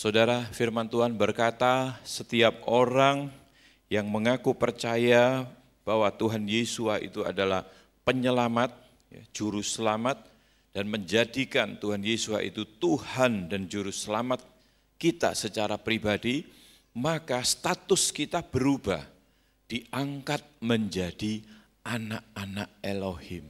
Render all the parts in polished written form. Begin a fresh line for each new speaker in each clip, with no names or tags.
Saudara, firman Tuhan berkata, setiap orang yang mengaku percaya bahwa Tuhan Yesus itu adalah penyelamat, juru selamat, dan menjadikan Tuhan Yesus itu Tuhan dan juru selamat kita secara pribadi, maka status kita berubah, diangkat menjadi anak-anak Elohim.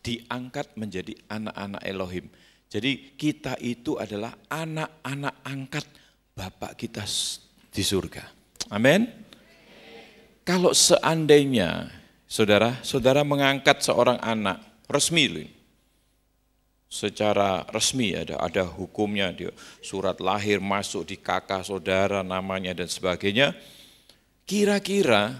Diangkat menjadi anak-anak Elohim. Jadi kita itu adalah anak-anak angkat Bapa kita di surga. Amin. Kalau seandainya saudara mengangkat seorang anak resmi, secara resmi ada hukumnya, dia surat lahir masuk di kakak saudara namanya dan sebagainya. Kira-kira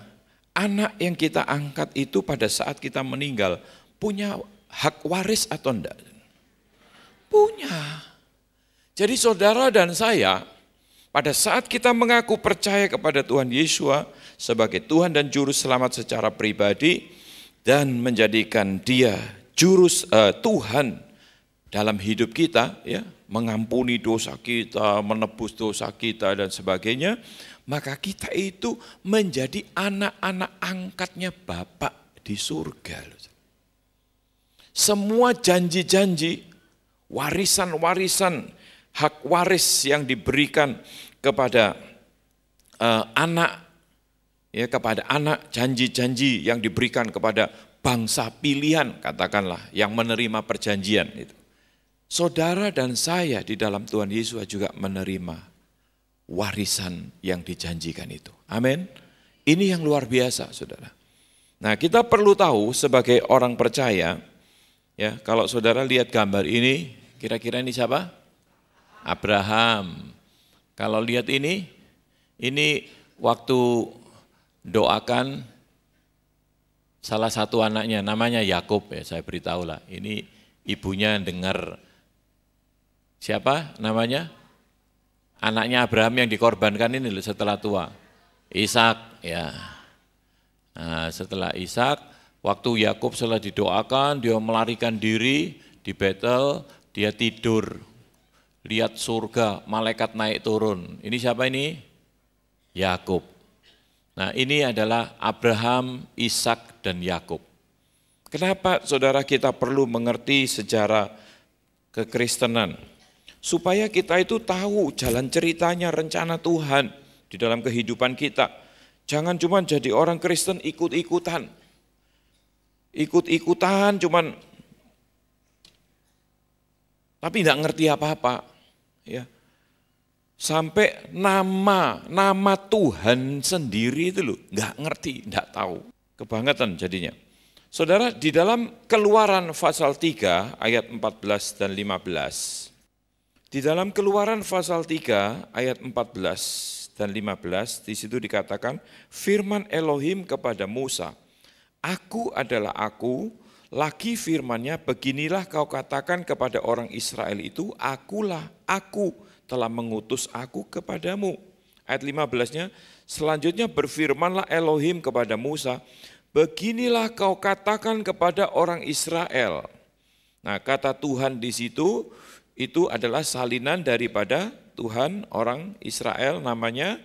anak yang kita angkat itu pada saat kita meninggal punya hak waris atau enggak? Punya. Jadi saudara dan saya, pada saat kita mengaku percaya kepada Tuhan Yesus sebagai Tuhan dan Juru Selamat secara pribadi, dan menjadikan Dia Tuhan dalam hidup kita, ya, mengampuni dosa kita, menebus dosa kita dan sebagainya, maka kita itu menjadi anak-anak angkatnya Bapa di surga. Semua janji-janji, warisan-warisan, hak waris yang diberikan kepada anak, ya, kepada anak, janji-janji yang diberikan kepada bangsa pilihan, katakanlah, yang menerima perjanjian itu. Saudara dan saya di dalam Tuhan Yesus juga menerima warisan yang dijanjikan itu. Amin. Ini yang luar biasa, saudara. Nah, kita perlu tahu sebagai orang percaya, ya, kalau saudara lihat gambar ini, kira-kira ini siapa? Abraham. Kalau lihat ini waktu doakan salah satu anaknya, namanya Yakub, ya, saya beritahu lah. Ini ibunya dengar siapa namanya? Anaknya Abraham yang dikorbankan ini setelah tua. Ishak, ya. Nah, setelah Ishak, waktu Yakub setelah didoakan, dia melarikan diri di Betel, dia tidur, lihat surga, malaikat naik turun. Ini siapa ini? Yakub. Nah, ini adalah Abraham, Ishak, dan Yakub. Kenapa saudara kita perlu mengerti sejarah kekristenan? Supaya kita itu tahu jalan ceritanya, rencana Tuhan di dalam kehidupan kita. Jangan cuma jadi orang Kristen ikut-ikutan. Ikut-ikutan cuman tapi tidak ngerti apa-apa, ya. Sampai nama Tuhan sendiri itu loh, nggak ngerti, nggak tahu. Kebangetan jadinya. Saudara, di dalam Keluaran pasal 3 ayat 14 dan 15. Di dalam Keluaran pasal 3 ayat 14 dan 15, di situ dikatakan, firman Elohim kepada Musa, Aku adalah aku, lagi firman-Nya, beginilah kau katakan kepada orang Israel itu, akulah, aku telah mengutus aku kepadamu. Ayat 15-nya, selanjutnya berfirmanlah Elohim kepada Musa, beginilah kau katakan kepada orang Israel. Nah, kata Tuhan di situ, itu adalah salinan daripada Tuhan orang Israel, namanya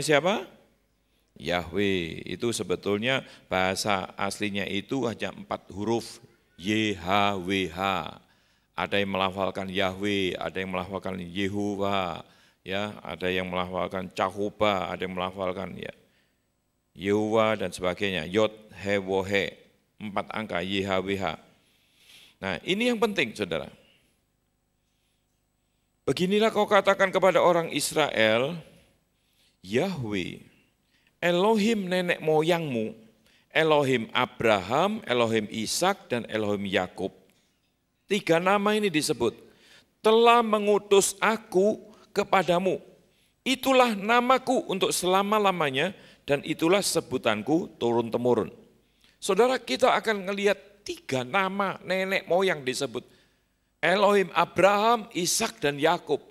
siapa? Yahweh. Itu sebetulnya bahasa aslinya itu hanya 4 huruf, YHWH. Ada yang melafalkan Yahweh, ada yang melafalkan Yehuwa, ya, ada yang melafalkan Cahoba, ada yang melafalkan, ya, Yehuwa dan sebagainya. Yod, He, Wohe, 4 angka YHWH. Nah, ini yang penting, saudara. Beginilah kau katakan kepada orang Israel, Yahweh, Elohim nenek moyangmu, Elohim Abraham, Elohim Ishak, dan Elohim Yakub. 3 nama ini disebut, telah mengutus aku kepadamu. Itulah namaku untuk selama-lamanya, dan itulah sebutanku turun-temurun. Saudara, kita akan melihat 3 nama nenek moyang disebut. Elohim Abraham, Ishak, dan Yakub.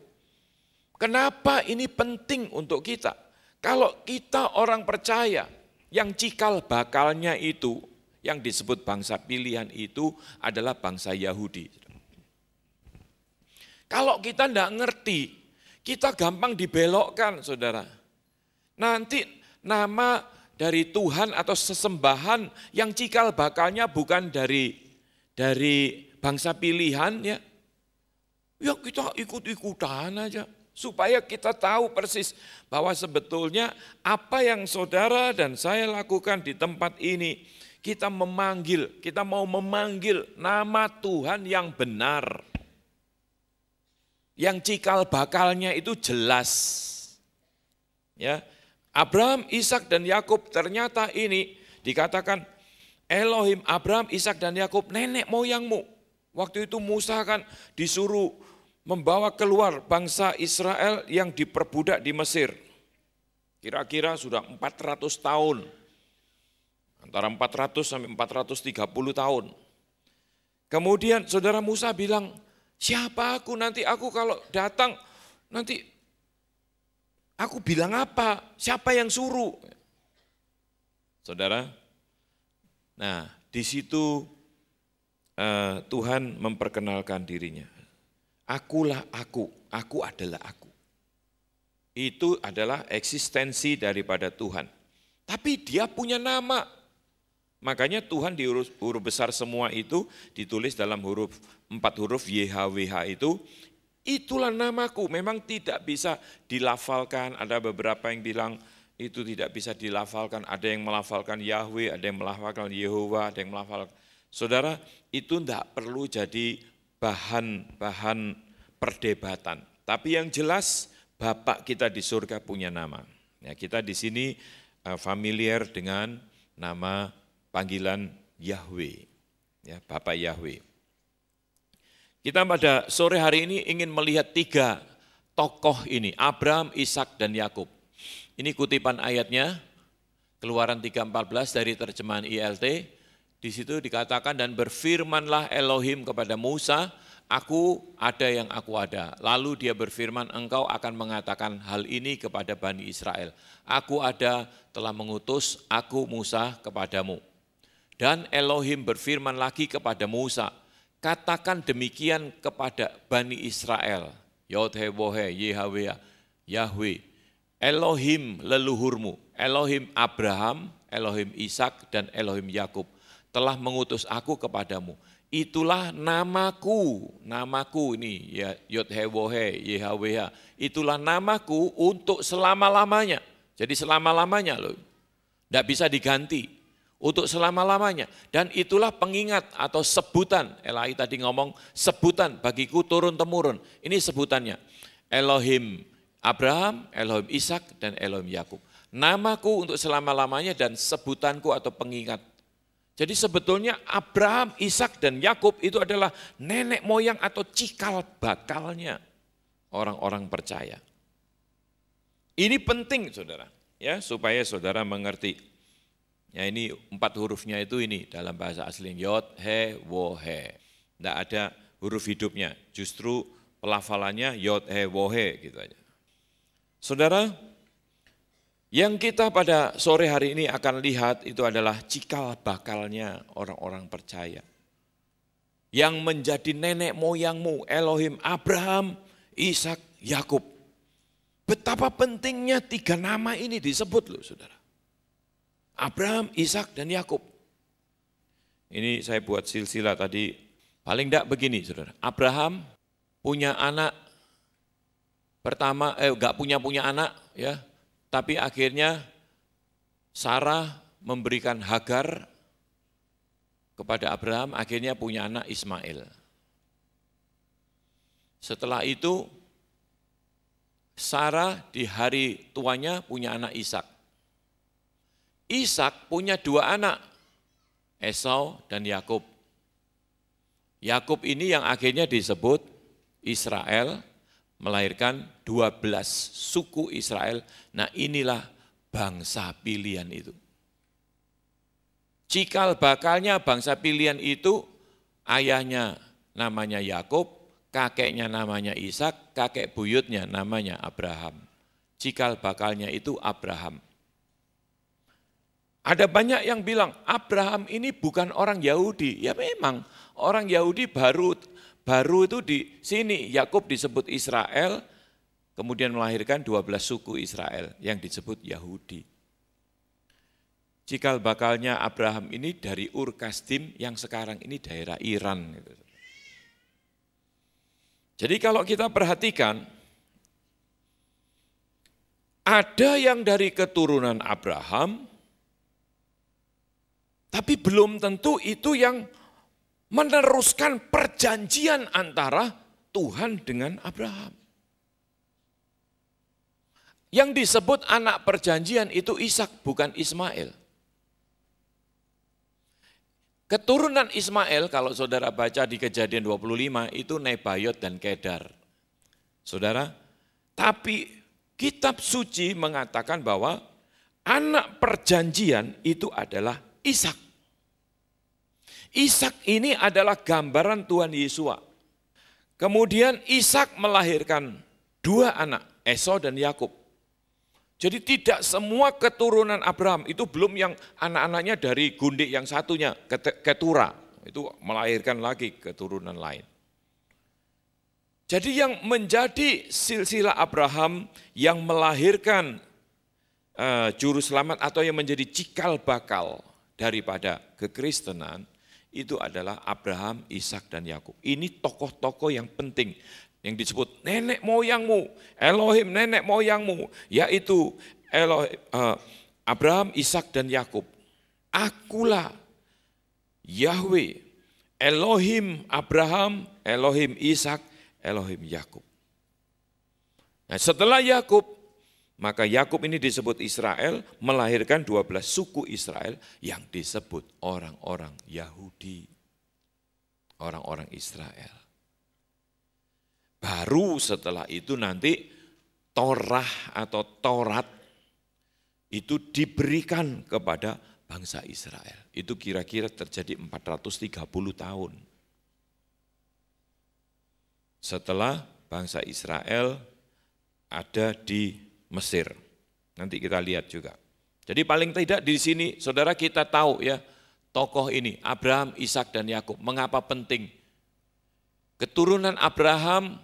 Kenapa ini penting untuk kita? Kalau kita orang percaya, yang cikal bakalnya itu, yang disebut bangsa pilihan itu adalah bangsa Yahudi. Kalau kita tidak ngerti Kita gampang dibelokkan, saudara. Nanti nama dari Tuhan atau sesembahan yang cikal bakalnya bukan dari bangsa pilihan, ya kita ikut-ikutan aja. Supaya kita tahu persis bahwa sebetulnya apa yang saudara dan saya lakukan di tempat ini, kita mau memanggil nama Tuhan yang benar. Yang cikal bakalnya itu jelas. Ya, Abraham, Ishak dan Yakub, ternyata ini dikatakan Elohim Abraham, Ishak dan Yakub, nenek moyangmu. Waktu itu Musa kan disuruh membawa keluar bangsa Israel yang diperbudak di Mesir. Kira-kira sudah 400 tahun. Antara 400 sampai 430 tahun. Kemudian saudara Musa bilang, siapa aku nanti, aku kalau datang nanti aku bilang apa? Siapa yang suruh? Saudara, nah di situ Tuhan memperkenalkan dirinya. Akulah aku adalah aku. Itu adalah eksistensi daripada Tuhan. Tapi dia punya nama. Makanya Tuhan di huruf besar semua itu ditulis dalam 4 huruf YHWH itu. Itulah namaku, memang tidak bisa dilafalkan. Ada beberapa yang bilang itu tidak bisa dilafalkan. Ada yang melafalkan Yahweh, ada yang melafalkan Yehova, ada yang melafalkan. Saudara, itu tidak perlu jadi bahan perdebatan. Tapi yang jelas Bapak kita di surga punya nama. Ya, kita di sini familiar dengan nama panggilan Yahweh, ya, Bapak Yahweh. Kita pada sore hari ini ingin melihat 3 tokoh ini, Abraham, Ishak dan Yakub. Ini kutipan ayatnya, Keluaran 3:14 dari terjemahan ILT. Di situ dikatakan, dan berfirmanlah Elohim kepada Musa, aku ada yang aku ada. Lalu dia berfirman, engkau akan mengatakan hal ini kepada Bani Israel. Aku ada telah mengutus aku Musa kepadamu. Dan Elohim berfirman lagi kepada Musa, katakan demikian kepada Bani Israel. Yod-He-Wohe, Yahweh, Elohim leluhurmu, Elohim Abraham, Elohim Ishak dan Elohim Yakub telah mengutus aku kepadamu. Itulah namaku ini ya, Yod-He-Wohe, Yahweh. Itulah namaku untuk selama-lamanya. Jadi selama-lamanya loh. Tidak bisa diganti. Untuk selama-lamanya. Dan itulah pengingat atau sebutan. Elai tadi ngomong sebutan bagiku turun-temurun. Ini sebutannya. Elohim Abraham, Elohim Ishak dan Elohim Yakub. Namaku untuk selama-lamanya dan sebutanku atau pengingat. Jadi sebetulnya Abraham, Ishak dan Yakub itu adalah nenek moyang atau cikal bakalnya orang-orang percaya. Ini penting saudara, ya supaya saudara mengerti. Ya ini 4 hurufnya itu ini dalam bahasa asli Yod, He, Wo, He. Tidak ada huruf hidupnya, justru pelafalannya Yod, He, Wo, He gitu aja. Saudara, yang kita pada sore hari ini akan lihat itu adalah cikal bakalnya orang-orang percaya. Yang menjadi nenek moyangmu, Elohim Abraham, Ishak, Yakub. Betapa pentingnya 3 nama ini disebut loh saudara. Abraham, Ishak dan Yakub. Ini saya buat silsilah tadi, paling enggak begini saudara. Abraham punya anak pertama, enggak punya anak ya. Tapi akhirnya Sarah memberikan Hagar kepada Abraham, akhirnya punya anak Ismail. Setelah itu Sarah di hari tuanya punya anak Ishak. Ishak punya 2 anak, Esau dan Yakub. Yakub ini yang akhirnya disebut Israel, melahirkan 12 suku Israel. Nah inilah bangsa pilihan itu. Cikal bakalnya bangsa pilihan itu, ayahnya namanya Yakub, kakeknya namanya Ishak, kakek buyutnya namanya Abraham. Cikal bakalnya itu Abraham. Ada banyak yang bilang Abraham ini bukan orang Yahudi. Ya memang orang Yahudi baru itu di sini Yakub disebut Israel, kemudian melahirkan 12 suku Israel yang disebut Yahudi. Cikal bakalnya Abraham ini dari Ur Kasdim yang sekarang ini daerah Iran. Jadi kalau kita perhatikan, ada yang dari keturunan Abraham, tapi belum tentu itu yang meneruskan perjanjian antara Tuhan dengan Abraham. Yang disebut anak perjanjian itu Ishak, bukan Ismail. Keturunan Ismail, kalau saudara baca di Kejadian 25, itu Nebayot dan Kedar. Saudara, tapi kitab suci mengatakan bahwa anak perjanjian itu adalah Ishak. Ishak ini adalah gambaran Tuhan Yesua. Kemudian Ishak melahirkan 2 anak, Esau dan Yakub. Jadi tidak semua keturunan Abraham, itu belum yang anak-anaknya dari gundik yang satunya, Ketura, itu melahirkan lagi keturunan lain. Jadi yang menjadi silsilah Abraham yang melahirkan juru selamat atau yang menjadi cikal bakal daripada kekristenan, itu adalah Abraham, Ishak, dan Yakub. Ini tokoh-tokoh yang penting yang disebut nenek moyangmu, Elohim nenek moyangmu, yaitu Abraham, Ishak, dan Yakub. Akulah Yahweh, Elohim Abraham, Elohim Ishak, Elohim Yakub. Nah, setelah Yakub, maka Yakub ini disebut Israel, melahirkan 12 suku Israel yang disebut orang-orang Yahudi, orang-orang Israel. Baru setelah itu nanti Torah atau Taurat itu diberikan kepada bangsa Israel. Itu kira-kira terjadi 430 tahun. Setelah bangsa Israel ada di Mesir. Nanti kita lihat juga. Jadi paling tidak di sini saudara kita tahu ya, tokoh ini Abraham, Ishak, dan Yakub. Mengapa penting? Keturunan Abraham,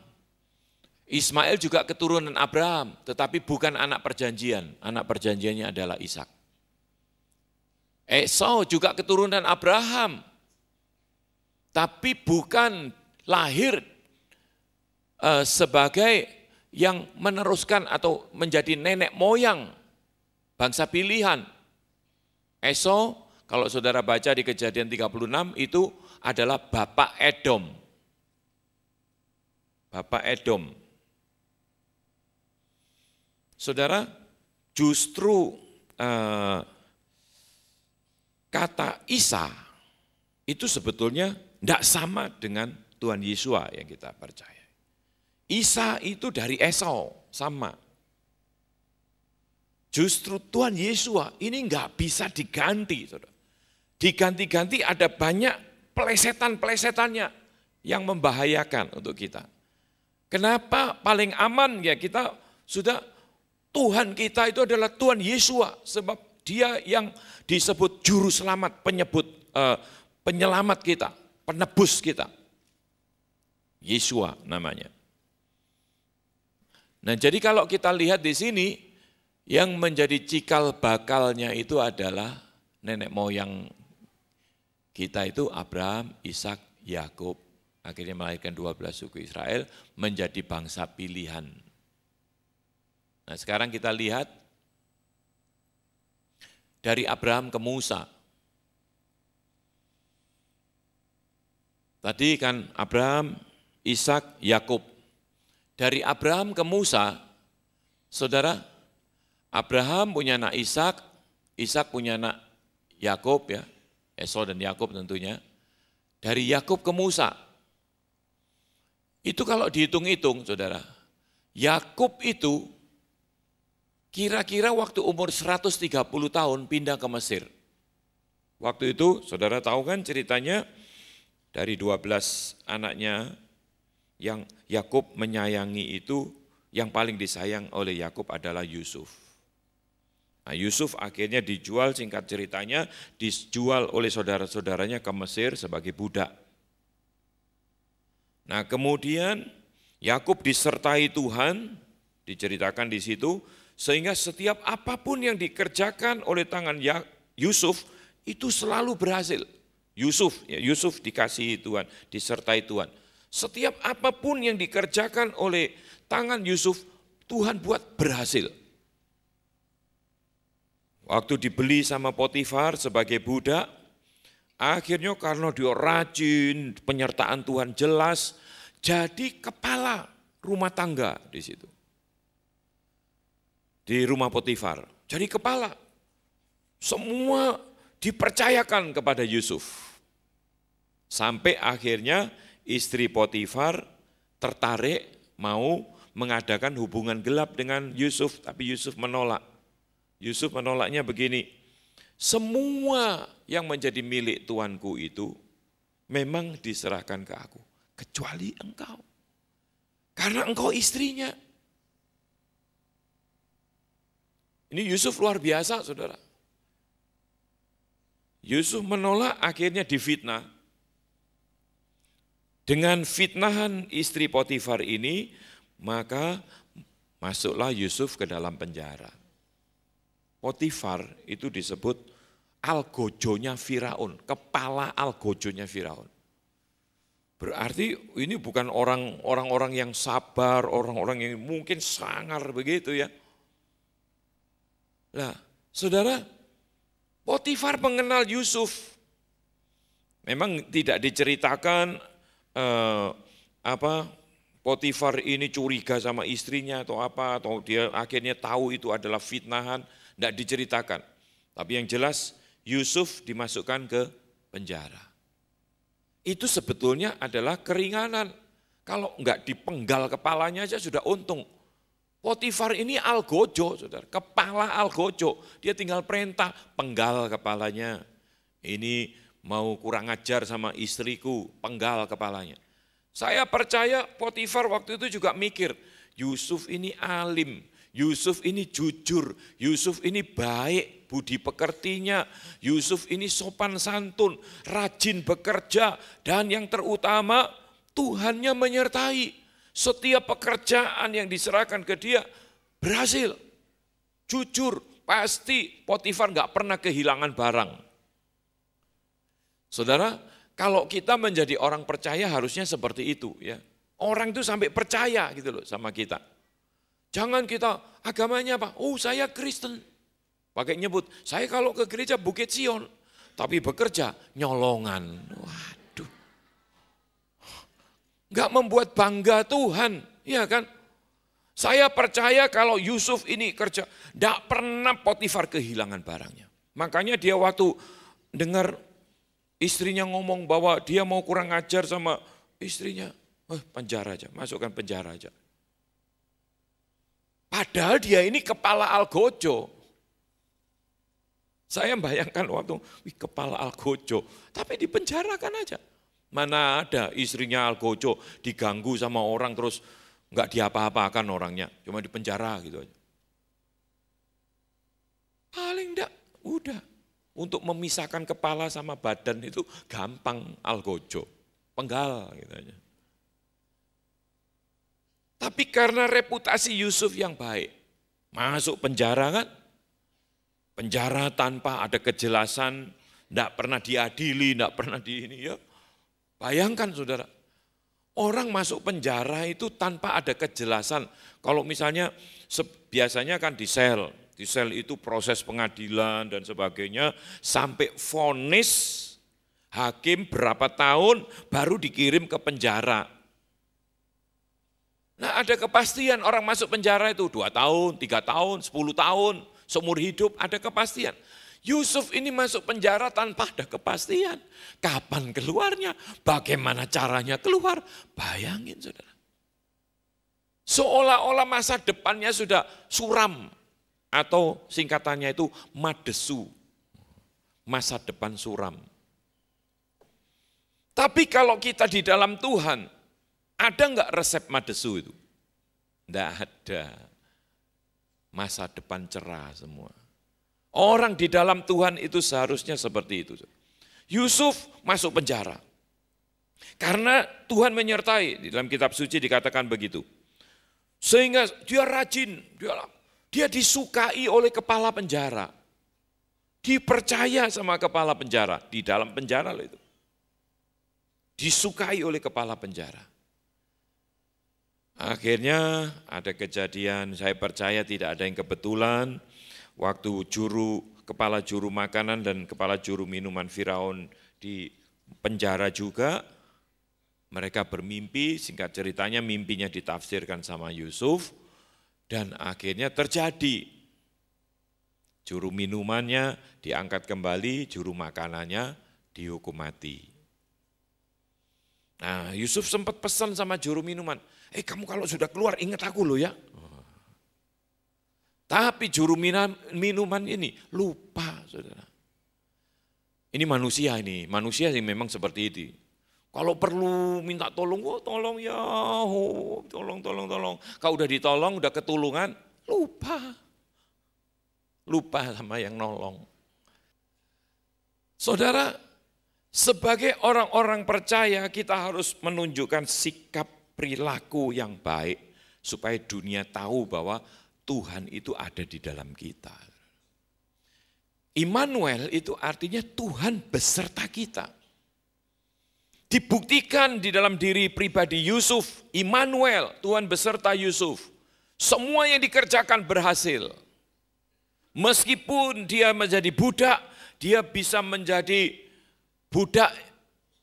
Ismail juga keturunan Abraham, tetapi bukan anak perjanjian. Anak perjanjiannya adalah Ishak. Esau juga keturunan Abraham, tapi bukan lahir sebagai yang meneruskan atau menjadi nenek moyang bangsa pilihan. Esau, kalau saudara baca di Kejadian 36, itu adalah bapak Edom. Bapak Edom. Saudara, justru kata Isa itu sebetulnya tidak sama dengan Tuhan Yesua yang kita percaya. Isa itu dari Esau, sama. Justru Tuhan Yesua ini enggak bisa diganti. Saudara. Diganti-ganti ada banyak pelesetan-pelesetannya yang membahayakan untuk kita. Kenapa paling aman ya kita sudah Tuhan kita itu adalah Tuhan Yesua. Sebab dia yang disebut juru selamat, penyelamat kita, penebus kita. Yesua namanya. Nah, jadi kalau kita lihat di sini, yang menjadi cikal bakalnya itu adalah nenek moyang kita itu Abraham, Ishak, Yakub. Akhirnya melahirkan 12 suku Israel menjadi bangsa pilihan. Nah, sekarang kita lihat dari Abraham ke Musa. Tadi kan Abraham, Ishak, Yakub. Dari Abraham ke Musa, saudara, Abraham punya anak Ishak, Ishak punya anak Yakub ya, Esau dan Yakub tentunya. Dari Yakub ke Musa, itu kalau dihitung-hitung saudara, Yakub itu kira-kira waktu umur 130 tahun pindah ke Mesir. Waktu itu saudara tahu kan ceritanya, dari 12 anaknya, yang Yakub menyayangi itu, yang paling disayang oleh Yakub adalah Yusuf. Nah, Yusuf akhirnya dijual, singkat ceritanya, dijual oleh saudara-saudaranya ke Mesir sebagai budak. Nah, kemudian Yakub disertai Tuhan diceritakan di situ, sehingga setiap apapun yang dikerjakan oleh tangan Yusuf itu selalu berhasil. Yusuf dikasihi Tuhan, disertai Tuhan. Setiap apapun yang dikerjakan oleh tangan Yusuf, Tuhan buat berhasil. Waktu dibeli sama Potifar sebagai budak, akhirnya karena dia rajin, penyertaan Tuhan jelas, jadi kepala rumah tangga di situ. Di rumah Potifar, jadi kepala. Semua dipercayakan kepada Yusuf. Sampai akhirnya istri Potifar tertarik mau mengadakan hubungan gelap dengan Yusuf, tapi Yusuf menolak. Yusuf menolaknya begini, semua yang menjadi milik tuanku itu memang diserahkan ke aku, kecuali engkau. Karena engkau istrinya. Ini Yusuf luar biasa, saudara. Yusuf menolak, akhirnya difitnah. Dengan fitnahan istri Potifar ini, maka masuklah Yusuf ke dalam penjara. Potifar itu disebut algojonya Firaun, kepala algojonya Firaun. Berarti ini bukan orang-orang yang sabar, orang-orang yang mungkin sangar begitu ya. Nah, saudara, Potifar mengenal Yusuf. Memang tidak diceritakan Potifar ini curiga sama istrinya atau apa, atau dia akhirnya tahu itu adalah fitnahan, tidak diceritakan. Tapi yang jelas Yusuf dimasukkan ke penjara. Itu sebetulnya adalah keringanan. Kalau enggak dipenggal kepalanya aja sudah untung. Potifar ini algojo, saudara, kepala algojo. Dia tinggal perintah, penggal kepalanya. Ini mau kurang ajar sama istriku, penggal kepalanya. Saya percaya Potifar waktu itu juga mikir, Yusuf ini alim, Yusuf ini jujur, Yusuf ini baik, budi pekertinya, Yusuf ini sopan santun, rajin bekerja, dan yang terutama Tuhannya menyertai. Setiap pekerjaan yang diserahkan ke dia berhasil. Jujur, pasti Potifar nggak pernah kehilangan barang. Saudara, kalau kita menjadi orang percaya harusnya seperti itu ya. Orang itu sampai percaya gitu loh sama kita. Jangan kita agamanya apa? Oh, saya Kristen. Pakai nyebut, saya kalau ke gereja Bukit Sion, tapi bekerja nyolongan. Waduh. Enggak membuat bangga Tuhan, ya kan? Saya percaya kalau Yusuf ini kerja, enggak pernah Potifar kehilangan barangnya. Makanya dia waktu dengar istrinya ngomong bahwa dia mau kurang ajar sama istrinya, penjara aja, masukkan penjara aja. Padahal dia ini kepala algojo. Saya bayangkan waktu kepala algojo, tapi dipenjarakan aja. Mana ada istrinya algojo diganggu sama orang terus enggak diapa-apakan orangnya, cuma dipenjara gitu aja. Paling enggak, udah. Untuk memisahkan kepala sama badan itu gampang algojo, penggal gitu aja. Tapi karena reputasi Yusuf yang baik, masuk penjara kan, penjara tanpa ada kejelasan, enggak pernah diadili, enggak pernah di ini ya. Bayangkan saudara, orang masuk penjara itu tanpa ada kejelasan. Kalau misalnya biasanya kan di sel itu proses pengadilan dan sebagainya, sampai vonis hakim berapa tahun baru dikirim ke penjara. Nah ada kepastian orang masuk penjara itu 2 tahun, 3 tahun, 10 tahun, seumur hidup ada kepastian. Yusuf ini masuk penjara tanpa ada kepastian. Kapan keluarnya? Bagaimana caranya keluar? Bayangin saudara. Seolah-olah masa depannya sudah suram. Atau singkatannya itu madesu. Masa depan suram. Tapi kalau kita di dalam Tuhan, ada enggak resep madesu itu? Enggak ada. Masa depan cerah semua. Orang di dalam Tuhan itu seharusnya seperti itu. Yusuf masuk penjara. Karena Tuhan menyertai, di dalam kitab suci dikatakan begitu. Sehingga dia rajin, dia disukai oleh kepala penjara. Dipercaya sama kepala penjara, di dalam penjara loh itu. Disukai oleh kepala penjara. Akhirnya ada kejadian, saya percaya tidak ada yang kebetulan, waktu kepala juru makanan dan kepala juru minuman Firaun di penjara juga, mereka bermimpi, singkat ceritanya mimpinya ditafsirkan sama Yusuf, dan akhirnya terjadi. Juru minumannya diangkat kembali, juru makanannya dihukum mati. Nah, Yusuf sempat pesan sama juru minuman, kamu kalau sudah keluar ingat aku loh ya. Tapi juru minuman ini lupa, saudara. Ini manusia yang memang seperti itu. Kalau perlu minta tolong, tolong ya, tolong. Kalau udah ditolong, udah ketulungan, lupa. Lupa sama yang nolong. Saudara, sebagai orang-orang percaya kita harus menunjukkan sikap perilaku yang baik supaya dunia tahu bahwa Tuhan itu ada di dalam kita. Immanuel itu artinya Tuhan beserta kita. Dibuktikan di dalam diri pribadi Yusuf, Immanuel, Tuhan beserta Yusuf. Semua yang dikerjakan berhasil. Meskipun dia menjadi budak, dia bisa menjadi budak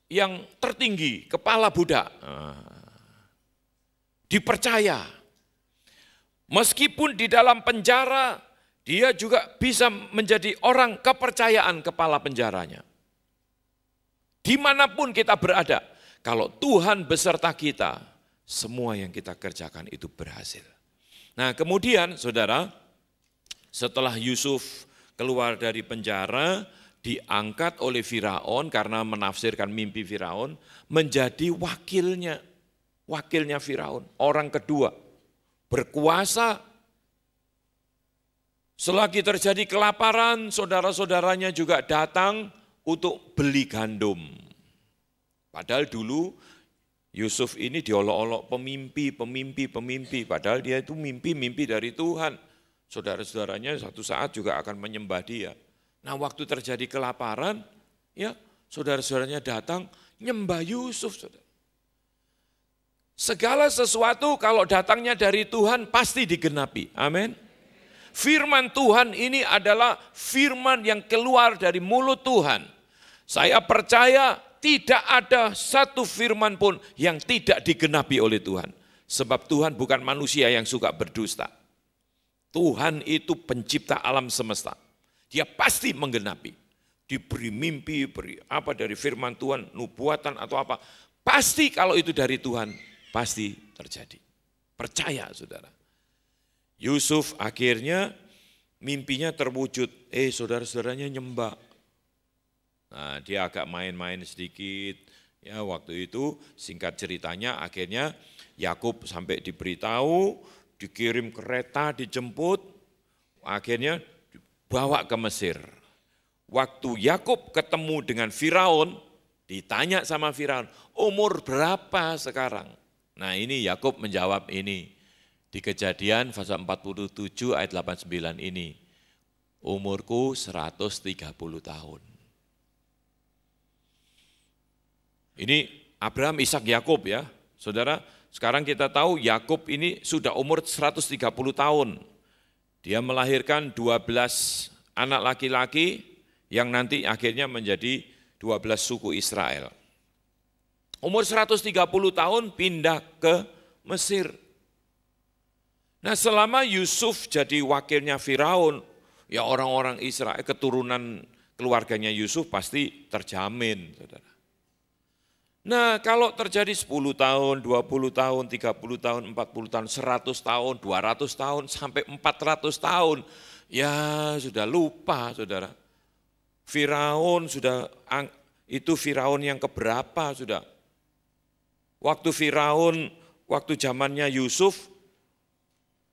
yang tertinggi, kepala budak. Dipercaya. Meskipun di dalam penjara, dia juga bisa menjadi orang kepercayaan kepala penjaranya. Dimanapun kita berada, kalau Tuhan beserta kita, semua yang kita kerjakan itu berhasil. Nah kemudian saudara, setelah Yusuf keluar dari penjara, diangkat oleh Firaun karena menafsirkan mimpi Firaun, menjadi wakilnya Firaun, orang kedua, berkuasa. Selagi terjadi kelaparan, saudara-saudaranya juga datang untuk beli gandum. Padahal dulu Yusuf ini diolok-olok pemimpi, padahal dia itu mimpi dari Tuhan. Saudara-saudaranya satu saat juga akan menyembah dia. Nah waktu terjadi kelaparan, ya saudara-saudaranya datang nyembah Yusuf. Saudara. Segala sesuatu kalau datangnya dari Tuhan pasti digenapi. Amin. Firman Tuhan ini adalah firman yang keluar dari mulut Tuhan. Saya percaya tidak ada satu firman pun yang tidak digenapi oleh Tuhan. Sebab Tuhan bukan manusia yang suka berdusta. Tuhan itu pencipta alam semesta. Dia pasti menggenapi. Diberi mimpi, beri apa dari firman Tuhan, nubuatan atau apa. Pasti kalau itu dari Tuhan, pasti terjadi. Percaya saudara. Yusuf akhirnya mimpinya terwujud. Saudara-saudaranya nyembah. Nah, dia agak main-main sedikit. Ya, waktu itu singkat ceritanya akhirnya Yakub sampai diberitahu, dikirim kereta, dijemput, akhirnya dibawa ke Mesir. Waktu Yakub ketemu dengan Firaun, ditanya sama Firaun, umur berapa sekarang? Nah ini Yakub menjawab ini, di Kejadian pasal 47 ayat 89 ini, umurku 130 tahun. Ini Abraham, Ishak, Yakub ya, saudara. Sekarang kita tahu Yakub ini sudah umur 130 tahun. Dia melahirkan 12 anak laki-laki yang nanti akhirnya menjadi 12 suku Israel. Umur 130 tahun pindah ke Mesir. Nah selama Yusuf jadi wakilnya Firaun, ya orang-orang Israel, keturunan keluarganya Yusuf pasti terjamin, saudara. Nah kalau terjadi 10 tahun, 20 tahun, 30 tahun, 40 tahun, 100 tahun, 200 tahun, sampai 400 tahun, ya sudah lupa saudara. Firaun itu Firaun yang keberapa sudah. Waktu Firaun, waktu zamannya Yusuf,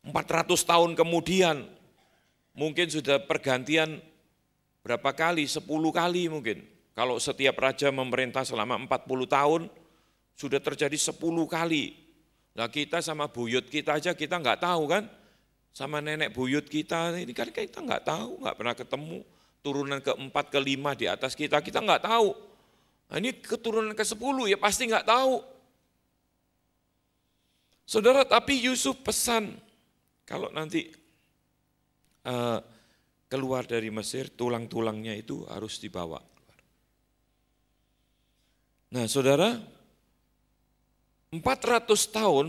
400 tahun kemudian, mungkin sudah pergantian berapa kali, 10 kali mungkin. Kalau setiap raja memerintah selama 40 tahun, sudah terjadi 10 kali. Nah kita sama buyut kita aja kita nggak tahu kan, sama nenek buyut kita ini kan kita nggak tahu, nggak pernah ketemu. Turunan ke-4, ke-5 di atas kita nggak tahu. Nah, ini keturunan ke-10 ya pasti nggak tahu. Saudara, tapi Yusuf pesan kalau nanti keluar dari Mesir, tulang-tulangnya itu harus dibawa. Nah saudara, 400 tahun,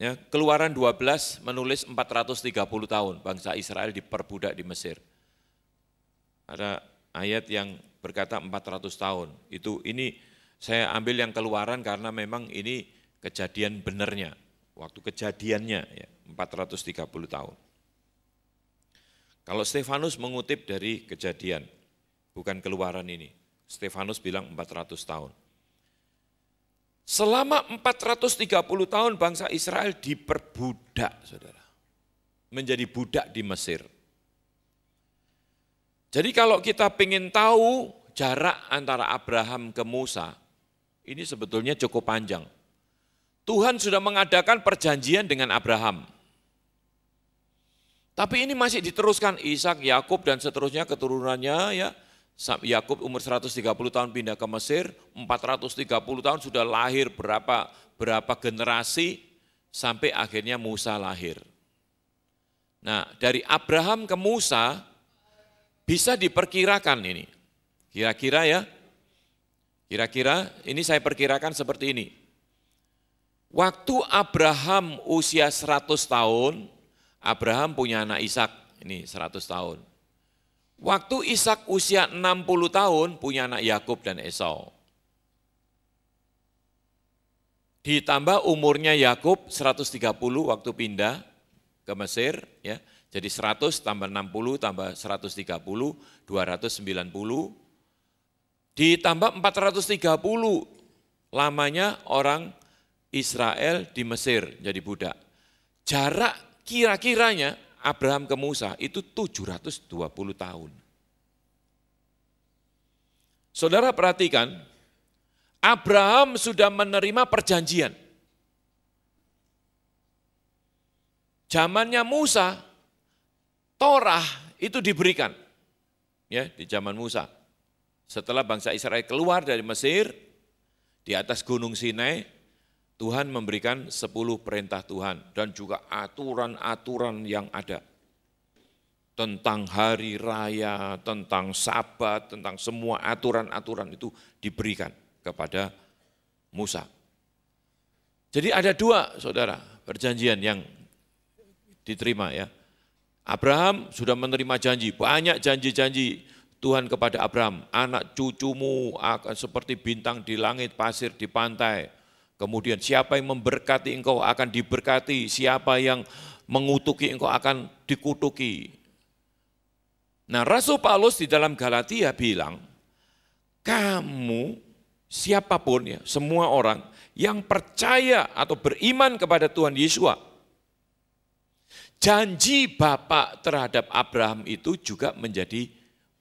ya, Keluaran 12 menulis 430 tahun bangsa Israel diperbudak di Mesir. Ada ayat yang berkata 400 tahun. Ini saya ambil yang Keluaran karena memang ini kejadian benernya. Waktu kejadiannya ya, 430 tahun. Kalau Stefanus mengutip dari Kejadian, bukan Keluaran ini. Stefanus bilang 400 tahun. Selama 430 tahun bangsa Israel diperbudak, saudara. Menjadi budak di Mesir. Jadi kalau kita ingin tahu jarak antara Abraham ke Musa, ini sebetulnya cukup panjang. Tuhan sudah mengadakan perjanjian dengan Abraham. Tapi ini masih diteruskan Ishak, Yakub dan seterusnya keturunannya ya. Yakub umur 130 tahun pindah ke Mesir, 430 tahun sudah lahir berapa generasi sampai akhirnya Musa lahir. Nah, dari Abraham ke Musa bisa diperkirakan ini. Kira-kira ya. Kira-kira ini saya perkirakan seperti ini. Waktu Abraham usia 100 tahun, Abraham punya anak Ishak, ini 100 tahun. Waktu Ishak usia 60 tahun, punya anak Yakub dan Esau. Ditambah umurnya Yakub 130 waktu pindah ke Mesir, ya. Jadi 100 tambah 60 tambah 130, 290. Ditambah 430 lamanya orang Israel di Mesir jadi budak. Jarak kira-kiranya Abraham ke Musa itu 720 tahun. Saudara perhatikan, Abraham sudah menerima perjanjian. Zamannya Musa, Torah itu diberikan ya di zaman Musa. Setelah bangsa Israel keluar dari Mesir, di atas Gunung Sinai, Tuhan memberikan 10 perintah Tuhan dan juga aturan-aturan yang ada. Tentang hari raya, tentang sabat, tentang semua aturan-aturan itu diberikan kepada Musa. Jadi ada 2 saudara perjanjian yang diterima ya. Abraham sudah menerima janji, banyak janji-janji Tuhan kepada Abraham. Anak cucumu akan seperti bintang di langit, pasir di pantai. Kemudian siapa yang memberkati engkau akan diberkati, siapa yang mengutuki engkau akan dikutuki. Nah Rasul Paulus di dalam Galatia bilang, kamu siapapun ya, semua orang yang percaya atau beriman kepada Tuhan Yesus, janji Bapa terhadap Abraham itu juga menjadi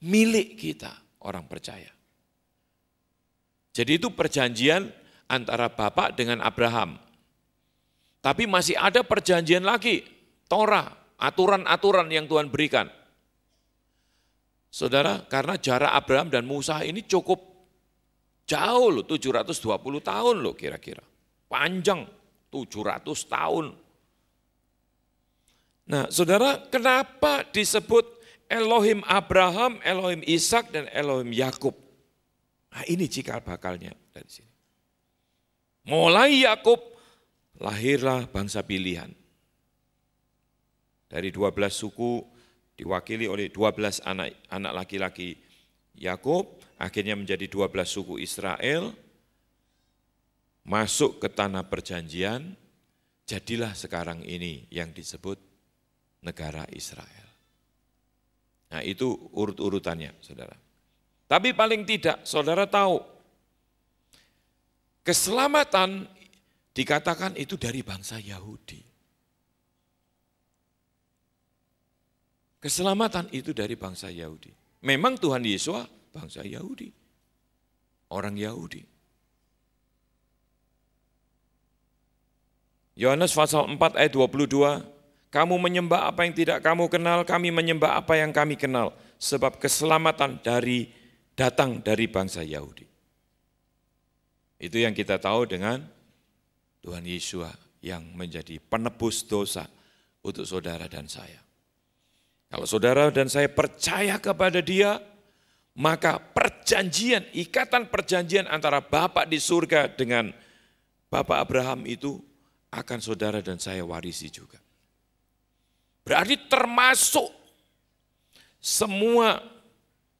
milik kita, orang percaya. Jadi itu perjanjian antara Bapa dengan Abraham. Tapi masih ada perjanjian lagi, Torah, aturan-aturan yang Tuhan berikan. Saudara, karena jarak Abraham dan Musa ini cukup jauh loh, 720 tahun loh kira-kira. Panjang, 700 tahun. Nah, saudara, kenapa disebut Elohim Abraham, Elohim Ishak, dan Elohim Yakub? Nah, ini cikal bakalnya dari sini. Mulai Yakub, lahirlah bangsa pilihan. Dari 12 suku, diwakili oleh 12 anak laki-laki Yakub, akhirnya menjadi 12 suku Israel, masuk ke tanah perjanjian, jadilah sekarang ini yang disebut negara Israel. Nah itu urut-urutannya saudara. Tapi paling tidak saudara tahu, keselamatan dikatakan itu dari bangsa Yahudi. Keselamatan itu dari bangsa Yahudi. Memang Tuhan Yesus bangsa Yahudi, orang Yahudi. Yohanes pasal 4 ayat 22, kamu menyembah apa yang tidak kamu kenal, kami menyembah apa yang kami kenal, sebab keselamatan datang dari bangsa Yahudi. Itu yang kita tahu dengan Tuhan Yesus yang menjadi penebus dosa untuk saudara dan saya. Kalau saudara dan saya percaya kepada Dia, maka perjanjian, ikatan perjanjian antara Bapa di surga dengan Bapak Abraham itu akan saudara dan saya warisi juga. Berarti termasuk semua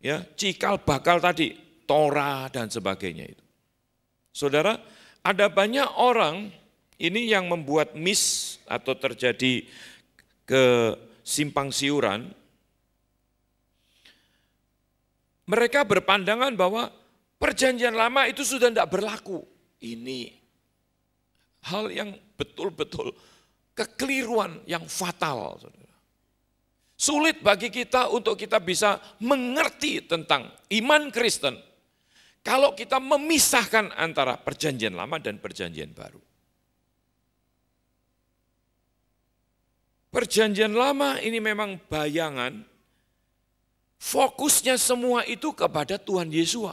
ya cikal bakal tadi, Torah dan sebagainya itu. Saudara, ada banyak orang ini yang membuat miss atau terjadi kesimpang siuran. Mereka berpandangan bahwa perjanjian lama itu sudah tidak berlaku. Ini hal yang betul-betul kekeliruan yang fatal. Saudara. Sulit bagi kita untuk kita bisa mengerti tentang iman Kristen kalau kita memisahkan antara perjanjian lama dan perjanjian baru. Perjanjian lama ini memang bayangan, fokusnya semua itu kepada Tuhan Yesus.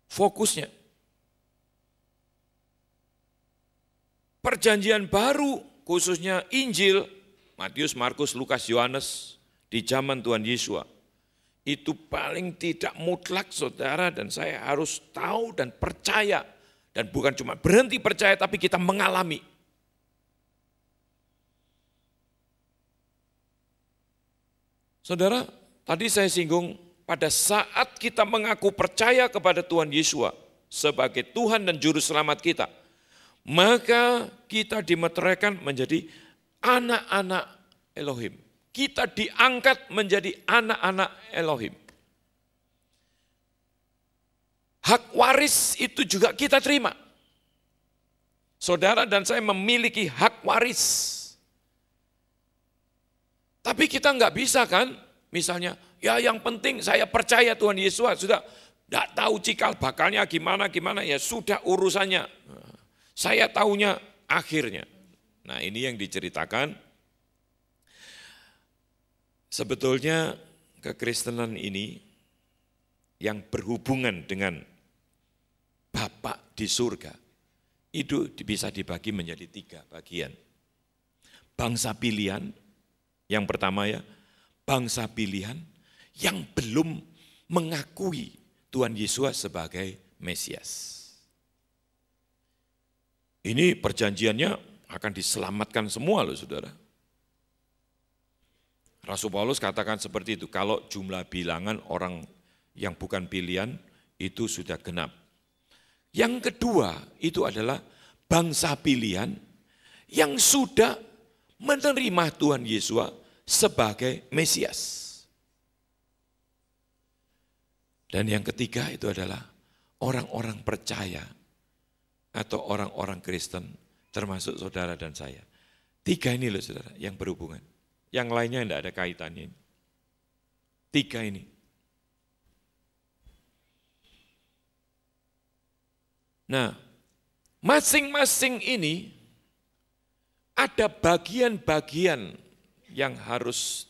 Fokusnya. Perjanjian baru, khususnya Injil, Matius, Markus, Lukas, Yohanes, di zaman Tuhan Yesus, itu paling tidak mutlak saudara dan saya harus tahu dan percaya. Dan bukan cuma berhenti percaya, tapi kita mengalami. Saudara, tadi saya singgung, pada saat kita mengaku percaya kepada Tuhan Yesus sebagai Tuhan dan Juru Selamat kita, maka kita dimeteraikan menjadi anak-anak Elohim. Kita diangkat menjadi anak-anak Elohim. Hak waris itu juga kita terima. Saudara dan saya memiliki hak waris. Tapi kita nggak bisa kan, misalnya, ya yang penting saya percaya Tuhan Yesus, sudah nggak tahu cikal bakalnya gimana, ya sudah urusannya. Saya tahunya akhirnya. Nah ini yang diceritakan, sebetulnya kekristenan ini yang berhubungan dengan Bapa di surga, itu bisa dibagi menjadi 3 bagian. Bangsa pilihan, yang pertama ya, bangsa pilihan yang belum mengakui Tuhan Yesus sebagai Mesias. Ini perjanjiannya akan diselamatkan semua loh saudara. Rasul Paulus katakan seperti itu, kalau jumlah bilangan orang yang bukan pilihan itu sudah genap. Yang kedua itu adalah bangsa pilihan yang sudah menerima Tuhan Yesus sebagai Mesias. Dan yang ketiga itu adalah orang-orang percaya atau orang-orang Kristen, termasuk saudara dan saya. 3 ini loh saudara yang berhubungan. Yang lainnya tidak ada kaitannya. 3 ini. Nah, masing-masing ini ada bagian-bagian yang harus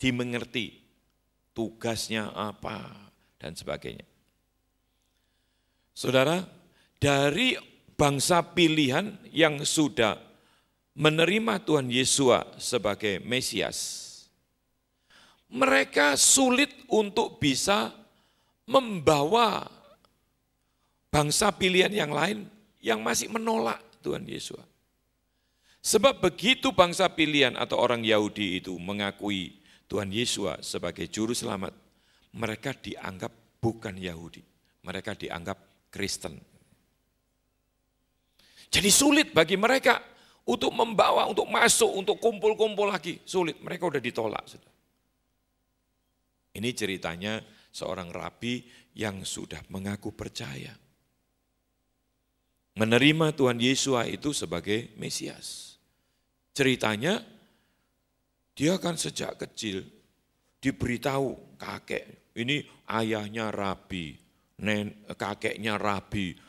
dimengerti. Tugasnya apa dan sebagainya. Saudara, dari bangsa pilihan yang sudah menerima Tuhan Yesus sebagai Mesias, mereka sulit untuk bisa membawa bangsa pilihan yang lain yang masih menolak Tuhan Yesus. Sebab begitu bangsa pilihan atau orang Yahudi itu mengakui Tuhan Yesus sebagai Juru Selamat, mereka dianggap bukan Yahudi, mereka dianggap Kristen. Jadi sulit bagi mereka untuk membawa, untuk masuk, untuk kumpul-kumpul lagi. Sulit, mereka udah ditolak. Ini ceritanya seorang rabi yang sudah mengaku percaya. Menerima Tuhan Yesus itu sebagai Mesias. Ceritanya, dia kan sejak kecil diberitahu kakek, ini ayahnya rabi, kakeknya rabi,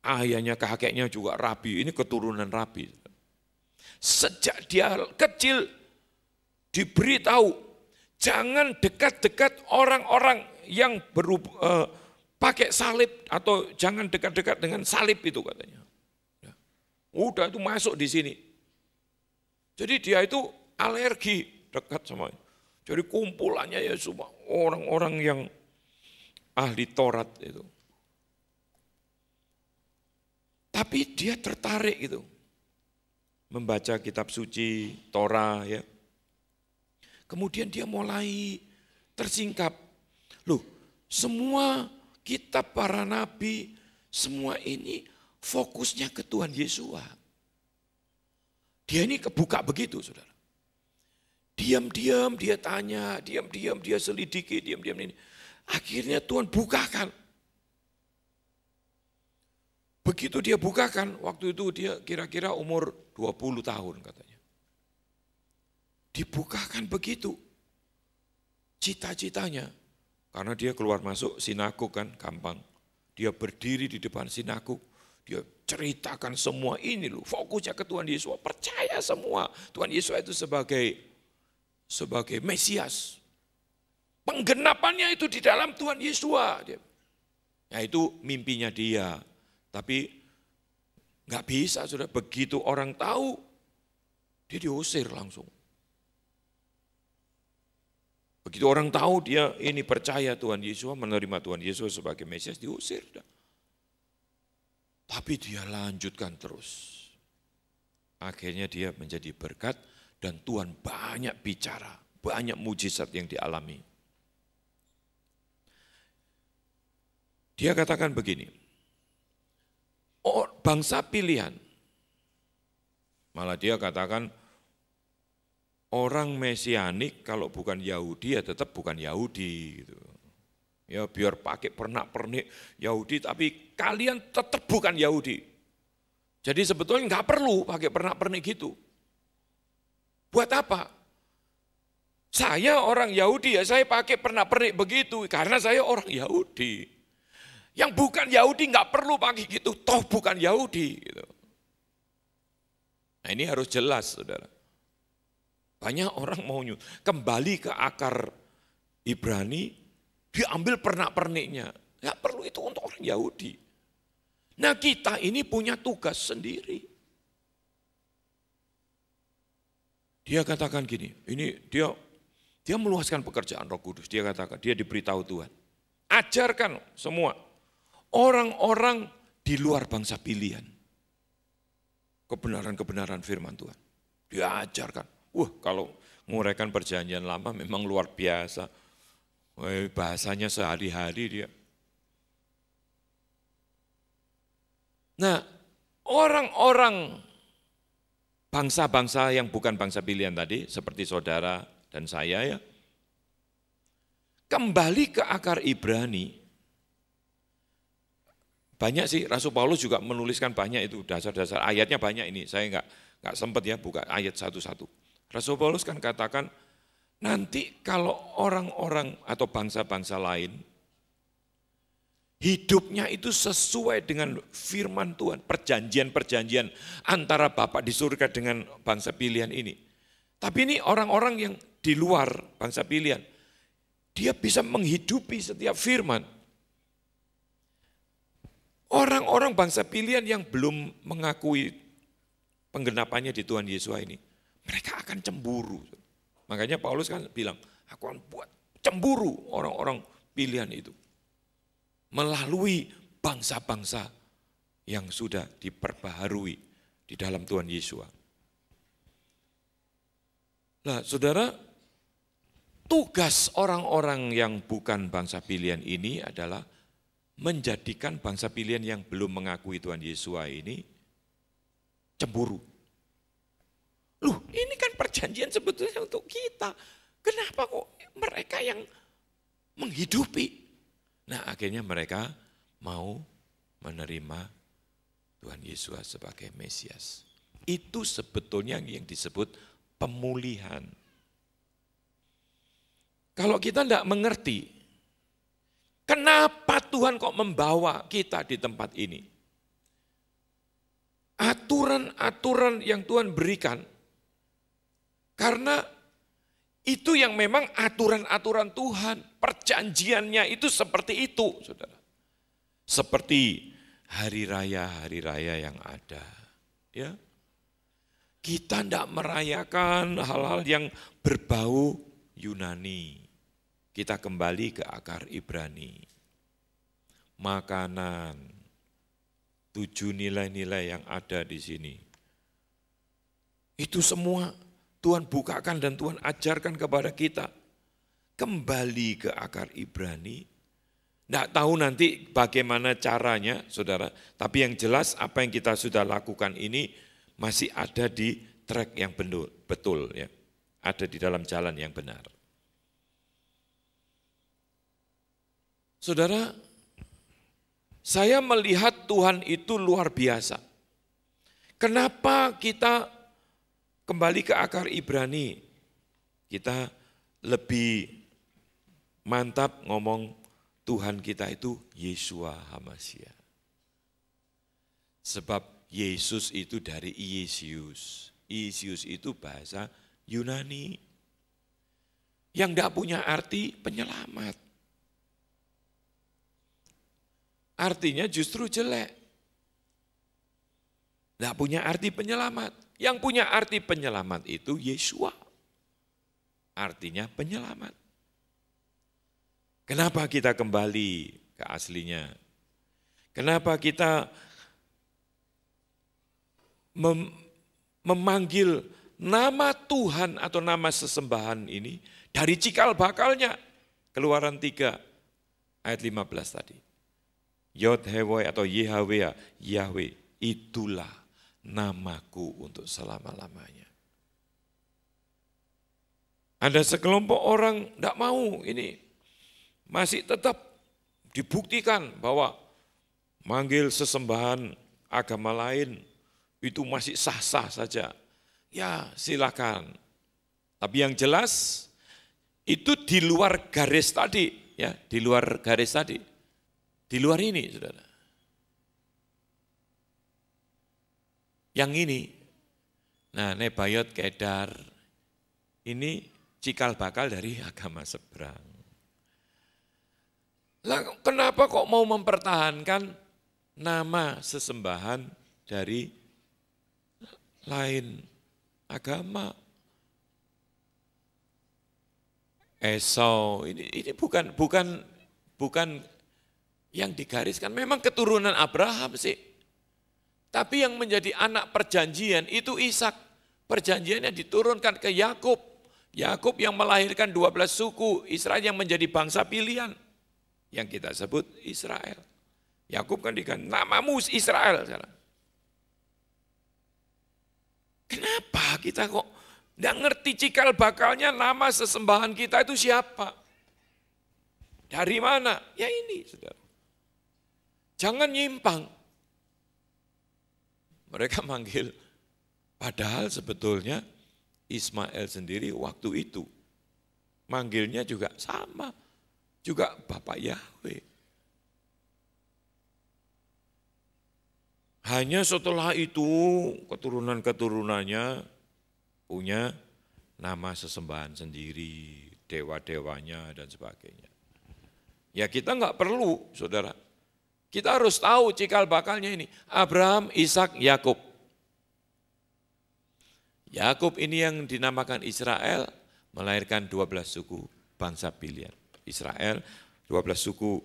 ayahnya, kakeknya juga rabi, ini keturunan rabi. Sejak dia kecil diberitahu, jangan dekat-dekat orang-orang yang pakai salib atau jangan dekat-dekat dengan salib itu katanya. Udah itu masuk di sini. Jadi dia itu alergi dekat sama itu. Jadi kumpulannya ya semua orang-orang yang ahli Taurat itu. Tapi dia tertarik gitu. Membaca kitab suci, Torah ya. Kemudian dia mulai tersingkap. Loh, semua kitab para nabi, semua ini fokusnya ke Tuhan Yesus. Dia ini kebuka begitu, saudara. Diam-diam dia tanya, diam-diam dia selidiki, diam-diam ini. Akhirnya Tuhan bukakan. Begitu dia bukakan, waktu itu dia kira-kira umur 20 tahun katanya. Dibukakan begitu cita-citanya. Karena dia keluar masuk sinagog kan gampang. Dia berdiri di depan sinagog. Dia ceritakan semua ini loh, fokusnya ke Tuhan Yesus. Percaya semua Tuhan Yesus itu sebagai Mesias. Penggenapannya itu di dalam Tuhan Yesus. Nah itu mimpinya dia. Tapi nggak bisa, sudah begitu orang tahu, dia diusir langsung. Begitu orang tahu dia ini percaya Tuhan Yesus, menerima Tuhan Yesus sebagai Mesias, diusir. Tapi dia lanjutkan terus. Akhirnya dia menjadi berkat dan Tuhan banyak bicara, banyak mujizat yang dialami. Dia katakan begini, bangsa pilihan, malah dia katakan orang Mesianik kalau bukan Yahudi ya tetap bukan Yahudi gitu. Ya biar pakai pernak-pernik Yahudi tapi kalian tetap bukan Yahudi. Jadi sebetulnya nggak perlu pakai pernak-pernik gitu. Buat apa? Saya orang Yahudi ya saya pakai pernak-pernik begitu karena saya orang Yahudi. Yang bukan Yahudi nggak perlu pakai gitu, toh bukan Yahudi. Gitu. Nah ini harus jelas, saudara. Banyak orang mau kembali ke akar Ibrani, diambil pernak-perniknya. Nggak perlu itu untuk orang Yahudi. Nah kita ini punya tugas sendiri. Dia katakan gini, ini dia meluaskan pekerjaan Roh Kudus. Dia katakan, dia diberitahu Tuhan. Ajarkan semua orang-orang di luar bangsa pilihan. Kebenaran-kebenaran firman Tuhan. Dia ajarkan. Kalau nguraikan perjanjian lama memang luar biasa. Bahasanya sehari-hari dia. Nah, orang-orang bangsa-bangsa yang bukan bangsa pilihan tadi, seperti saudara dan saya ya, kembali ke akar Ibrani. Banyak sih, Rasul Paulus juga menuliskan banyak itu, dasar-dasar ayatnya banyak ini, saya nggak sempat ya buka ayat satu-satu. Rasul Paulus kan katakan, nanti kalau orang-orang atau bangsa-bangsa lain, hidupnya itu sesuai dengan firman Tuhan, perjanjian-perjanjian antara Bapa di surga dengan bangsa pilihan ini. Tapi ini orang-orang yang di luar bangsa pilihan, dia bisa menghidupi setiap firman. Orang-orang bangsa pilihan yang belum mengakui penggenapannya di Tuhan Yesus ini, mereka akan cemburu. Makanya Paulus kan bilang, aku akan buat cemburu orang-orang pilihan itu. Melalui bangsa-bangsa yang sudah diperbaharui di dalam Tuhan Yesus. Nah saudara, tugas orang-orang yang bukan bangsa pilihan ini adalah menjadikan bangsa pilihan yang belum mengakui Tuhan Yesus ini cemburu. Loh, ini kan perjanjian sebetulnya untuk kita. Kenapa kok mereka yang menghidupi? Nah, akhirnya mereka mau menerima Tuhan Yesus sebagai Mesias. Itu sebetulnya yang disebut pemulihan. Kalau kita tidak mengerti, kenapa Tuhan kok membawa kita di tempat ini? aturan-aturan yang Tuhan berikan, karena itu yang memang aturan-aturan Tuhan, perjanjiannya itu seperti itu, saudara. Seperti hari raya yang ada. Ya, kita tidak merayakan hal-hal yang berbau Yunani. Kita kembali ke akar Ibrani. Makanan, 7 nilai-nilai yang ada di sini. Itu semua Tuhan bukakan dan Tuhan ajarkan kepada kita. Kembali ke akar Ibrani. Tidak tahu nanti bagaimana caranya, saudara. Tapi yang jelas apa yang kita sudah lakukan ini masih ada di track yang betul, ya. Ada di dalam jalan yang benar. Saudara, saya melihat Tuhan itu luar biasa. Kenapa kita kembali ke akar Ibrani? Kita lebih mantap ngomong Tuhan kita itu Yeshua HaMashiach. Sebab Yesus itu dari Iesius. Iesius itu bahasa Yunani. Yang tidak punya arti penyelamat. Artinya justru jelek. Tidak punya arti penyelamat. Yang punya arti penyelamat itu Yeshua. Artinya penyelamat. Kenapa kita kembali ke aslinya? Kenapa kita memanggil nama Tuhan atau nama sesembahan ini dari cikal bakalnya? Keluaran 3 ayat 15 tadi. Yod Hewai atau Yahweh, Yahweh, itulah namaku untuk selama-lamanya. Ada sekelompok orang tidak mau ini, masih tetap dibuktikan bahwa manggil sesembahan agama lain itu masih sah-sah saja. Ya silakan. Tapi yang jelas itu di luar garis tadi, ya, di luar garis tadi. Di luar ini, saudara. Yang ini, nah Nebayot Kedar, ini cikal bakal dari agama seberang. Lah, kenapa kok mau mempertahankan nama sesembahan dari lain agama? Esau, ini bukan yang digariskan, memang keturunan Abraham sih. Tapi yang menjadi anak perjanjian itu Ishak. Perjanjiannya diturunkan ke Yakub. Yakub yang melahirkan 12 suku, Israel yang menjadi bangsa pilihan. Yang kita sebut Israel. Yakub kan diganti, namamu Israel. Kenapa kita kok tidak ngerti cikal bakalnya nama sesembahan kita itu siapa? Dari mana? Ya ini, saudara. Jangan nyimpang. Mereka manggil, padahal sebetulnya Ismail sendiri waktu itu manggilnya juga sama, juga Bapak Yahweh. Hanya setelah itu keturunan-keturunannya punya nama sesembahan sendiri, dewa-dewanya dan sebagainya. Ya kita enggak perlu, saudara. Kita harus tahu cikal bakalnya ini. Abraham, Ishak, Yakub. Yakub ini yang dinamakan Israel, melahirkan 12 suku bangsa pilihan. Israel, 12 suku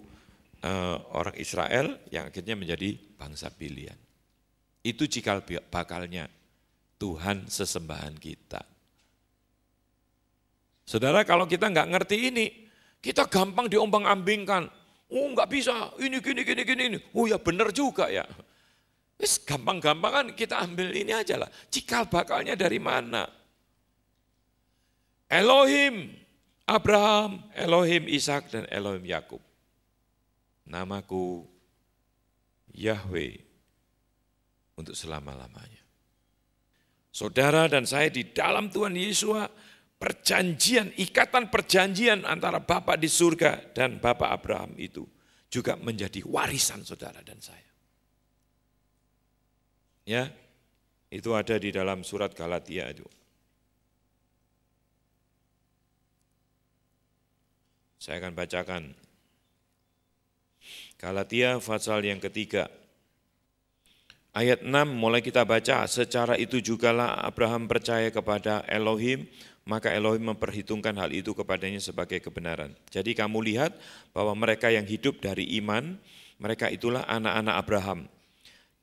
orang Israel yang akhirnya menjadi bangsa pilihan. Itu cikal bakalnya Tuhan sesembahan kita. Saudara, kalau kita enggak ngerti ini, kita gampang diombang-ambingkan. Oh enggak bisa, ini gini. Oh ya benar juga ya. Wis gampang-gampangan kita ambil ini aja lah. Cikal bakalnya dari mana? Elohim, Abraham, Elohim Ishak dan Elohim Yakub. Namaku Yahweh untuk selama-lamanya. Saudara dan saya di dalam Tuhan Yesus, perjanjian, ikatan perjanjian antara Bapa di surga dan Bapa Abraham itu juga menjadi warisan saudara dan saya. Ya, Itu ada di dalam surat Galatia itu. Saya akan bacakan. Galatia pasal yang ketiga. Ayat 6 mulai kita baca, secara itu jugalah Abraham percaya kepada Elohim, maka Elohim memperhitungkan hal itu kepadanya sebagai kebenaran. Jadi kamu lihat bahwa mereka yang hidup dari iman, mereka itulah anak-anak Abraham.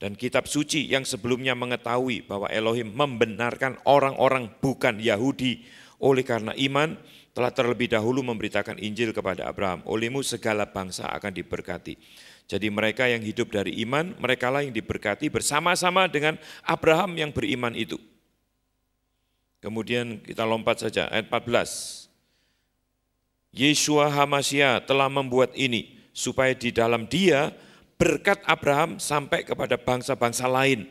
Dan kitab suci yang sebelumnya mengetahui bahwa Elohim membenarkan orang-orang bukan Yahudi oleh karena iman, telah terlebih dahulu memberitakan Injil kepada Abraham. Olehmu segala bangsa akan diberkati. Jadi mereka yang hidup dari iman, merekalah yang diberkati bersama-sama dengan Abraham yang beriman itu. Kemudian kita lompat saja, ayat 14. Yeshua HaMashiach telah membuat ini, supaya di dalam dia berkat Abraham sampai kepada bangsa-bangsa lain.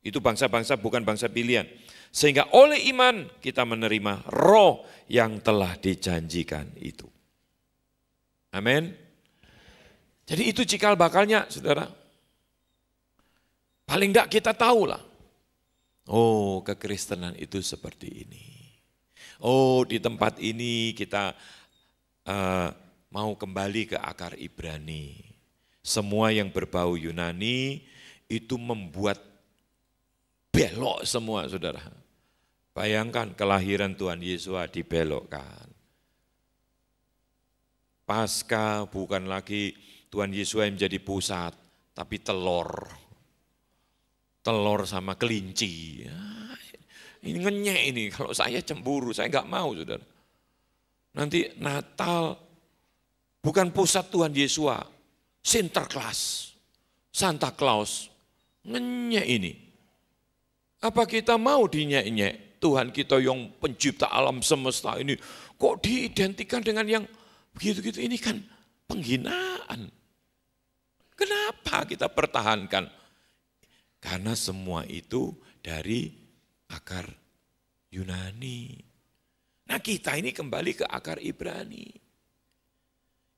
Itu bangsa-bangsa bukan bangsa pilihan. Sehingga oleh iman kita menerima roh yang telah dijanjikan itu. Amin. Jadi itu cikal bakalnya, saudara. Paling enggak kita tahulah. Oh, kekristenan itu seperti ini. Oh, di tempat ini kita mau kembali ke akar Ibrani. Semua yang berbau Yunani itu membuat belok semua, saudara. Bayangkan kelahiran Tuhan Yesus dibelokkan. Paskah bukan lagi Tuhan Yesus yang menjadi pusat, tapi telur sama kelinci. Ini ngenyek ini, kalau saya cemburu, saya enggak mau, saudara. Nanti Natal bukan pusat Tuhan Yesus, Sinterklas, Santa Claus, ngenyek ini. Apa kita mau dinyek-nyek? Tuhan kita yang pencipta alam semesta ini, kok diidentikan dengan yang begitu-gitu? Ini kan penghinaan. Kenapa kita pertahankan? Karena semua itu dari akar Yunani. Nah kita ini kembali ke akar Ibrani.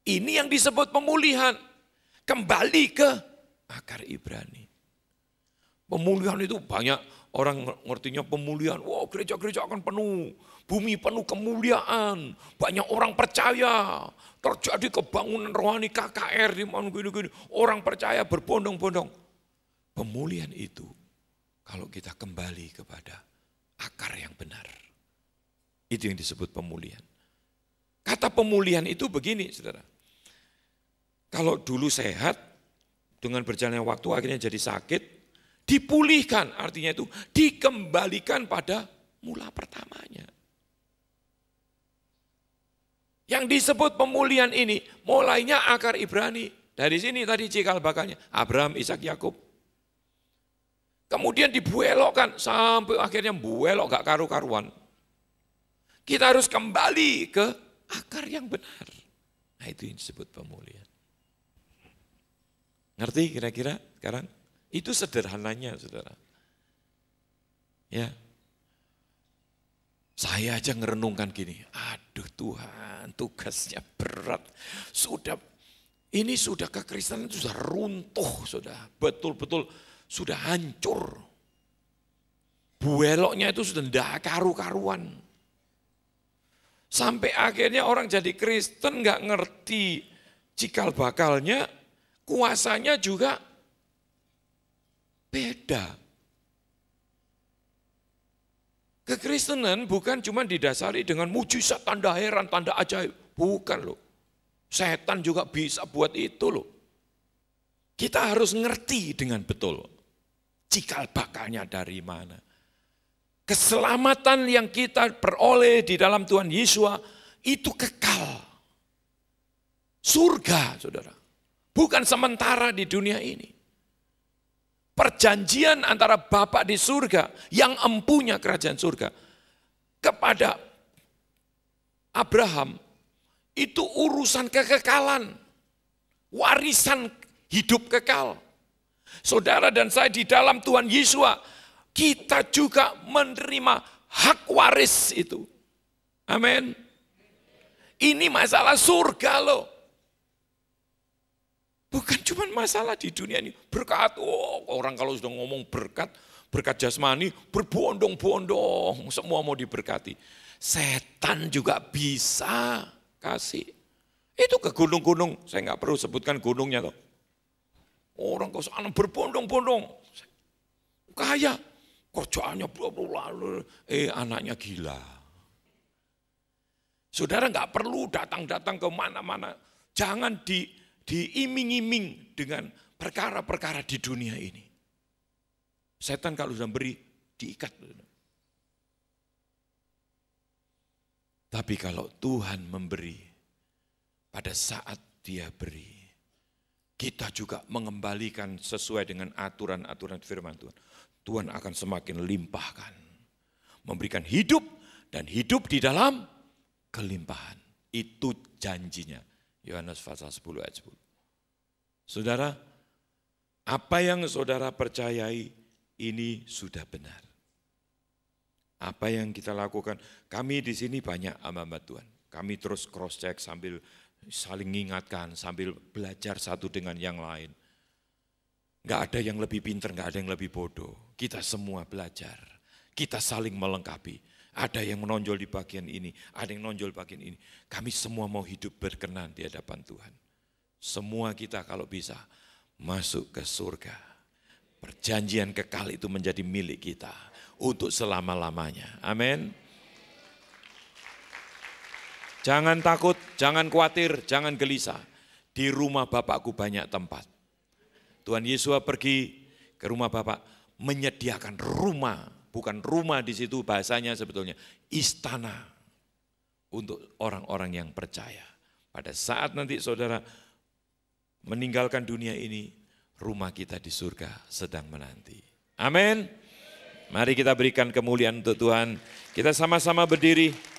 Ini yang disebut pemulihan. Kembali ke akar Ibrani. Pemulihan itu banyak orang ngertinya pemulihan. Wow, gereja-gereja akan penuh. Bumi penuh kemuliaan. Banyak orang percaya. Terjadi kebangunan rohani KKR di mana gini-gini. Orang percaya berbondong-bondong. Pemulihan itu kalau kita kembali kepada akar yang benar. Itu yang disebut pemulihan. Kata pemulihan itu begini, saudara. Kalau dulu sehat, dengan berjalannya waktu akhirnya jadi sakit, dipulihkan, artinya itu dikembalikan pada mula pertamanya. Yang disebut pemulihan ini, mulainya akar Ibrani. Dari sini tadi cikal bakalnya, Abraham, Ishak, Yakub. Kemudian dibuelokkan, sampai akhirnya buelok gak karu-karuan. Kita harus kembali ke akar yang benar. Nah itu yang disebut pemulihan. Ngerti kira-kira sekarang? Itu sederhananya, saudara. Ya, saya aja ngerenungkan gini, aduh Tuhan, tugasnya berat. Ini sudah kekristenan sudah runtuh, sudah betul-betul sudah hancur. Bueloknya itu sudah tidak karu-karuan. Sampai akhirnya orang jadi Kristen nggak ngerti cikal bakalnya, kuasanya juga beda. Kekristenan bukan cuma didasari dengan mujizat, tanda heran, tanda ajaib. Bukan loh. Setan juga bisa buat itu loh. Kita harus ngerti dengan betul. Cikal bakalnya dari mana. Keselamatan yang kita peroleh di dalam Tuhan Yesus itu kekal. Surga, saudara. Bukan sementara di dunia ini. Perjanjian antara Bapa di surga yang empunya kerajaan surga kepada Abraham itu urusan kekekalan, warisan hidup kekal. Saudara dan saya di dalam Tuhan Yesus, kita juga menerima hak waris itu. Amin. Ini masalah surga loh. Bukan cuma masalah di dunia ini. Berkat, orang kalau sudah ngomong berkat, Berkat jasmani berbondong-bondong, semua mau diberkati. Setan juga bisa kasih. Itu ke gunung-gunung, saya nggak perlu sebutkan gunungnya tuh. Orang ke sana berbondong-bondong, kaya, kerjaannya lalu, anaknya gila. Saudara nggak perlu datang-datang ke mana-mana, jangan diiming-iming dengan perkara-perkara di dunia ini. Setan kalau sudah beri, diikat. Tapi kalau Tuhan memberi, pada saat Dia beri, kita juga mengembalikan sesuai dengan aturan-aturan firman Tuhan. Tuhan akan semakin limpahkan, memberikan hidup dan hidup di dalam kelimpahan. Itu janjinya. Yohanes pasal 10 ayat 10. Saudara, apa yang saudara percayai ini sudah benar. Apa yang kita lakukan, kami di sini banyak hamba Tuhan. Kami terus cross check sambil saling mengingatkan, sambil belajar satu dengan yang lain. Enggak ada yang lebih pintar, enggak ada yang lebih bodoh. Kita semua belajar. Kita saling melengkapi. Ada yang menonjol di bagian ini, ada yang menonjol di bagian ini. Kami semua mau hidup berkenan di hadapan Tuhan. Semua kita kalau bisa masuk ke surga. Perjanjian kekal itu menjadi milik kita untuk selama-lamanya. Amin. Jangan takut, jangan khawatir, jangan gelisah. Di rumah Bapakku banyak tempat. Tuhan Yesus pergi ke rumah Bapak, menyediakan rumah. Bukan rumah di situ bahasanya sebetulnya, istana untuk orang-orang yang percaya. Pada saat nanti saudara meninggalkan dunia ini, rumah kita di surga sedang menanti. Amin. Mari kita berikan kemuliaan untuk Tuhan. Kita sama-sama berdiri.